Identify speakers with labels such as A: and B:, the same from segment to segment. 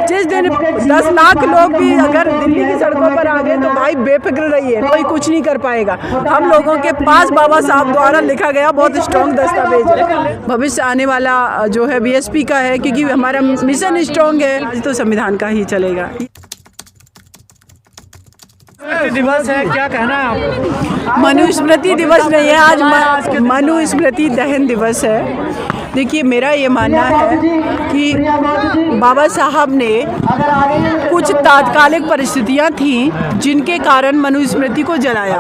A: जिस दिन 10 लाख लोग भी अगर दिल्ली की सड़कों पर आ गए तो भाई बेफिक्र रहिए, कोई कुछ नहीं कर पाएगा। हम लोगों के पास बाबा साहब द्वारा लिखा गया बहुत स्ट्रॉन्ग दस्तावेज है। भविष्य आने वाला जो है बीएसपी का है, क्योंकि हमारा मिशन स्ट्रॉन्ग है। आज तो संविधान का ही चलेगा।
B: दिवस है, क्या कहना है आपको?
A: मनुस्मृति दिवस नहीं है, आज मनुस्मृति दहन दिवस है। देखिए, मेरा ये मानना है कि बाबा साहब ने कुछ तात्कालिक परिस्थितियां थीं जिनके कारण मनुस्मृति को जलाया,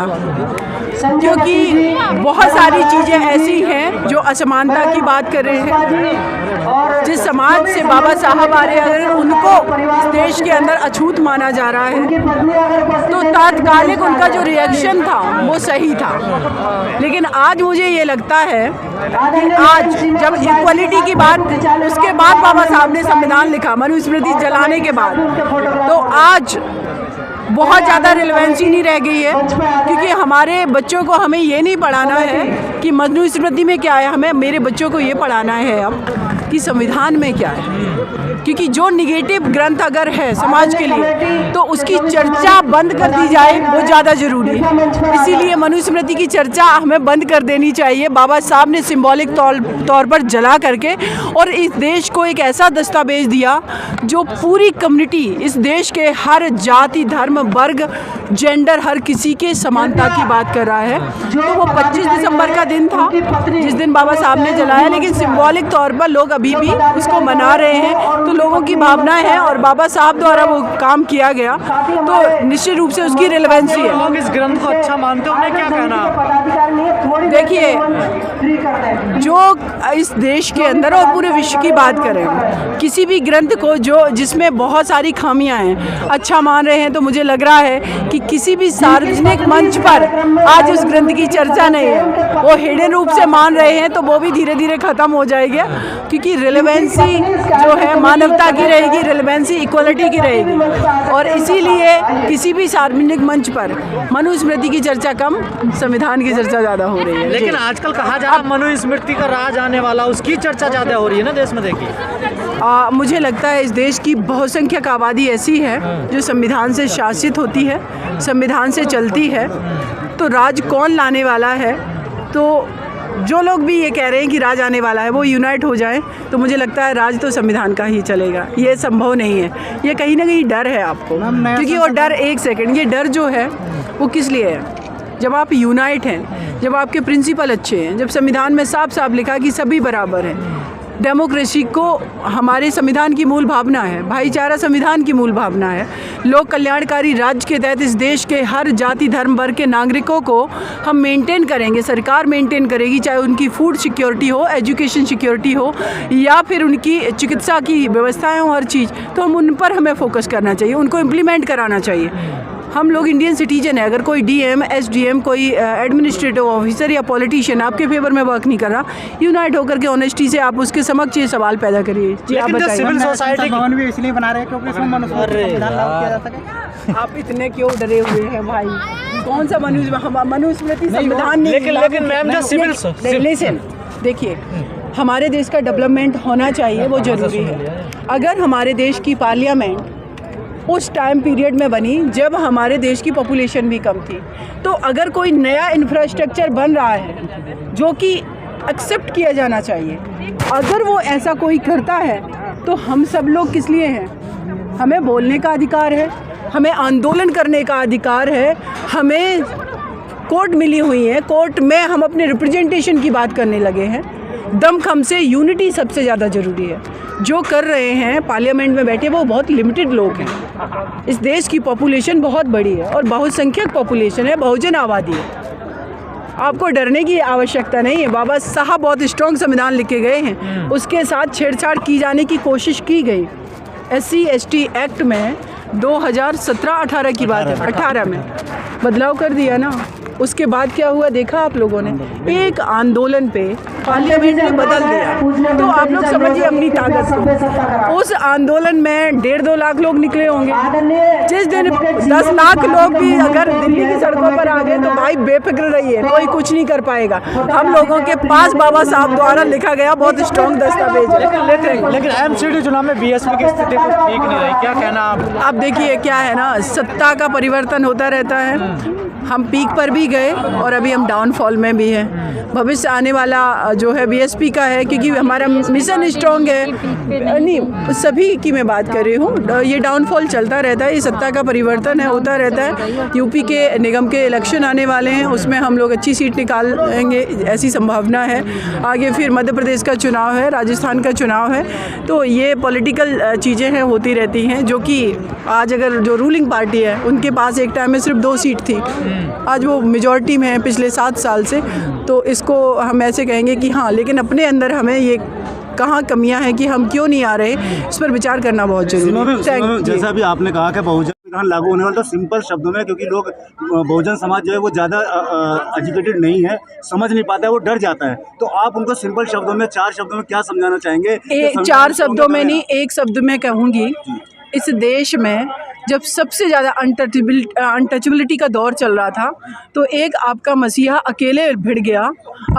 A: क्योंकि बहुत सारी चीज़ें ऐसी हैं जो असमानता की बात कर रहे हैं। जिस समाज से बाबा साहब आ रहे हैं, अगर उनको इस देश के अंदर अछूत माना जा रहा है तो तात्कालिक उनका जो रिएक्शन था वो सही था। लेकिन आज मुझे ये लगता है कि आज जब इक्वलिटी की बात, उसके बाद बाबा साहब ने संविधान लिखा मनुस्मृति जलाने के बाद, तो आज बहुत ज़्यादा रिलेवेंसी नहीं रह गई है, क्योंकि हमारे बच्चों को हमें ये नहीं पढ़ाना है कि मनुस्मृति में क्या है, हमें मेरे बच्चों को ये पढ़ाना है अब कि संविधान में क्या है। क्योंकि जो निगेटिव ग्रंथ अगर है समाज के लिए तो उसकी चर्चा बंद कर दी जाए, वो ज़्यादा ज़रूरी है। इसीलिए मनुस्मृति की चर्चा हमें बंद कर देनी चाहिए। बाबा साहब ने सिंबॉलिक तौर पर जला करके और इस देश को एक ऐसा दस्तावेज दिया जो पूरी कम्युनिटी, इस देश के हर जाति, धर्म, वर्ग, जेंडर, हर किसी के समानता की बात कर रहा है। तो वो 25 दिसंबर का दिन था जिस दिन बाबा साहब ने जलाया, लेकिन सिंबॉलिक तौर पर लोग अभी भी उसको मना रहे हैं। तो लोगों की भावना है और बाबा साहब द्वारा वो काम किया गया, तो निश्चित रूप से उसकी रिलेवेंसी है।
B: लोग इस ग्रंथ को अच्छा मानते हैं, उन्हें क्या कहना?
A: देखिए, जो इस देश के अंदर और पूरे विश्व की बात करें, किसी भी ग्रंथ को जो जिसमें बहुत सारी खामियां हैं अच्छा मान रहे हैं, तो मुझे लग रहा है कि किसी भी सार्वजनिक मंच पर आज उस ग्रंथ की चर्चा नहीं है। वो हिडन रूप से मान रहे हैं तो वो भी धीरे धीरे खत्म हो जाएगा, क्योंकि रिलेवेंसी जो है मानवता की रहेगी, रिलेवेंसी इक्वलिटी की रहेगी। और इसीलिए किसी भी सार्वजनिक मंच पर मनुस्मृति की चर्चा कम, संविधान की चर्चा ज़्यादा हो रही है।
B: लेकिन आजकल कहा जा रहा है मनुस्मृति का राज आने वाला, उसकी चर्चा ज़्यादा हो रही है ना देश में। देखिए,
A: मुझे लगता है इस देश की बहुसंख्यक आबादी ऐसी है जो संविधान से शासित होती है, संविधान से चलती है। तो राज कौन लाने वाला है? तो जो लोग भी ये कह रहे हैं कि राज आने वाला है वो यूनाइट हो जाए, तो मुझे लगता है राज तो संविधान का ही चलेगा। ये संभव नहीं है, ये कहीं ना कहीं डर है आपको, क्योंकि वो डर, एक सेकंड, ये डर जो है वो किस लिए है? जब आप यूनाइट हैं, जब आपके प्रिंसिपल अच्छे हैं, जब संविधान में साफ साफ लिखा कि सभी बराबर हैं, डेमोक्रेसी को हमारे संविधान की मूल भावना है, भाईचारा संविधान की मूल भावना है, लोक कल्याणकारी राज्य के तहत इस देश के हर जाति, धर्म, वर्ग के नागरिकों को हम मेंटेन करेंगे, सरकार मेंटेन करेगी, चाहे उनकी फूड सिक्योरिटी हो, एजुकेशन सिक्योरिटी हो, या फिर उनकी चिकित्सा की व्यवस्थाएं हो, हर चीज़, तो हम उन पर हमें फोकस करना चाहिए, उनको इम्प्लीमेंट कराना चाहिए। हम लोग इंडियन सिटीजन है, अगर कोई डीएम, एसडीएम, कोई एडमिनिस्ट्रेटिव ऑफिसर या पॉलिटिशियन आपके फेवर में वर्क नहीं कर रहा, यूनाइट होकर के ऑनेस्टी से आप उसके समक्ष ये सवाल पैदा करिए। जी, आप बताइए।
B: सिविल सोसाइटी
C: भवन भी इसलिए बना रहे हैं क्योंकि इसमें मनुस्मृति संविधान लागू किया जा सके।
A: आप इतने क्यों डरे हुए हैं भाई? कौन सा मनुस्मृति संविधान नहीं?
B: लेकिन मैम, जो
A: लिसन, देखिए, हमारे देश का डेवलपमेंट होना चाहिए, वो जरूरी है। अगर हमारे देश की पार्लियामेंट उस टाइम पीरियड में बनी जब हमारे देश की पॉपुलेशन भी कम थी, तो अगर कोई नया इंफ्रास्ट्रक्चर बन रहा है जो कि एक्सेप्ट किया जाना चाहिए, अगर वो ऐसा कोई करता है तो हम सब लोग किस लिए हैं? हमें बोलने का अधिकार है, हमें आंदोलन करने का अधिकार है, हमें कोर्ट मिली हुई है, कोर्ट में हम अपने रिप्रेजेंटेशन की बात करने लगे हैं। दमखम से यूनिटी सबसे ज़्यादा ज़रूरी है। जो कर रहे हैं पार्लियामेंट में बैठे वो बहुत लिमिटेड लोग हैं। इस देश की पॉपुलेशन बहुत बड़ी है और बहुसंख्यक पॉपुलेशन है, बहुजन आबादी है। आपको डरने की आवश्यकता नहीं है। बाबा साहब बहुत स्ट्रॉन्ग संविधान लिख के गए हैं, उसके साथ छेड़छाड़ की जाने की कोशिश की गई। SC/ST एक्ट में 2017-18 की बात है, 18 में बदलाव कर दिया ना। उसके बाद क्या हुआ देखा आप लोगों ने, एक आंदोलन पे पार्लियामेंट ने बदल दिया। तो आप लोग समझिए अपनी ताकत को। उस आंदोलन में 1.5-2 लाख लोग निकले होंगे। जिस दिन 10 लाख लोग भी अगर दिल्ली की सड़कों पर आ गए तो भाई बेफिक्र रहिए, कोई कुछ नहीं कर पाएगा। हम लोगों के पास बाबा साहब द्वारा लिखा गया बहुत स्ट्रॉन्ग दस्तावेज है।
B: लेकिन एमसीडी चुनाव में बीएसपी की स्थिति कुछ ठीक नहीं रही, क्या कहना आप?
A: अब देखिए क्या है ना, सत्ता का परिवर्तन होता रहता है। हम पीक पर भी गए और अभी हम डाउनफॉल में भी हैं। भविष्य आने वाला जो है बीएसपी का है, क्योंकि हमारा मिशन स्ट्रॉन्ग है। नहीं, सभी की मैं बात कर रही हूँ। ये डाउनफॉल चलता रहता है, ये सत्ता का परिवर्तन है, होता रहता है। यूपी के निगम के इलेक्शन आने वाले हैं, उसमें हम लोग अच्छी सीट निकालेंगे ऐसी संभावना है। आगे फिर मध्य प्रदेश का चुनाव है, राजस्थान का चुनाव है। तो ये पॉलिटिकल चीज़ें हैं, होती रहती हैं। जो कि आज अगर जो रूलिंग पार्टी है उनके पास एक टाइम में सिर्फ 2 सीट थी, आज वो मेजॉरिटी में है पिछले 7 साल से। तो इसको हम ऐसे कहेंगे कि हाँ, लेकिन अपने अंदर हमें ये कहाँ कमियां हैं कि हम क्यों नहीं आ रहे, इस पर विचार करना बहुत जरूरी है।
D: जैसा भी आपने कहा कि बहुजन विधान लागू होने वाला, तो सिंपल शब्दों में, क्योंकि लोग बहुजन समाज जो है वो ज़्यादा एजुकेटेड नहीं है, समझ नहीं पाता है, वो डर जाता है। तो आप उनको सिंपल शब्दों में, 4 शब्दों में क्या समझाना चाहेंगे?
A: 4 शब्दों में नहीं, एक शब्द में कहूँगी। इस देश में जब सबसे ज़्यादा अनटचेबिलिटी का दौर चल रहा था, तो एक आपका मसीहा अकेले भिड़ गया,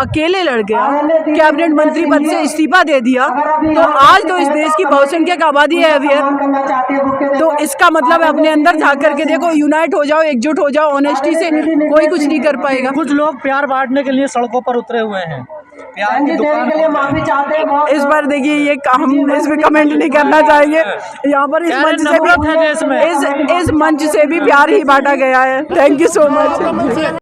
A: अकेले लड़ गया, कैबिनेट मंत्री पद से इस्तीफा दे दिया। तो आज तो इस देश की बहुसंख्यक आबादी है अवेयर। तो इसका मतलब है अपने अंदर झाँक करके देखो, यूनाइट हो जाओ, एकजुट हो जाओ। ऑनेस्टी से कोई कुछ नहीं कर पाएगा।
B: कुछ लोग प्यार बांटने के लिए सड़कों पर उतरे हुए हैं, प्यार की दुकान
C: के लिए माफी चाहते हैं।
A: इस पर देखिए, ये हम इसमें कमेंट नहीं करना चाहेंगे। यहाँ पर इस मंच से भी, इस मंच से भी प्यार ही बांटा गया है। Thank you so much.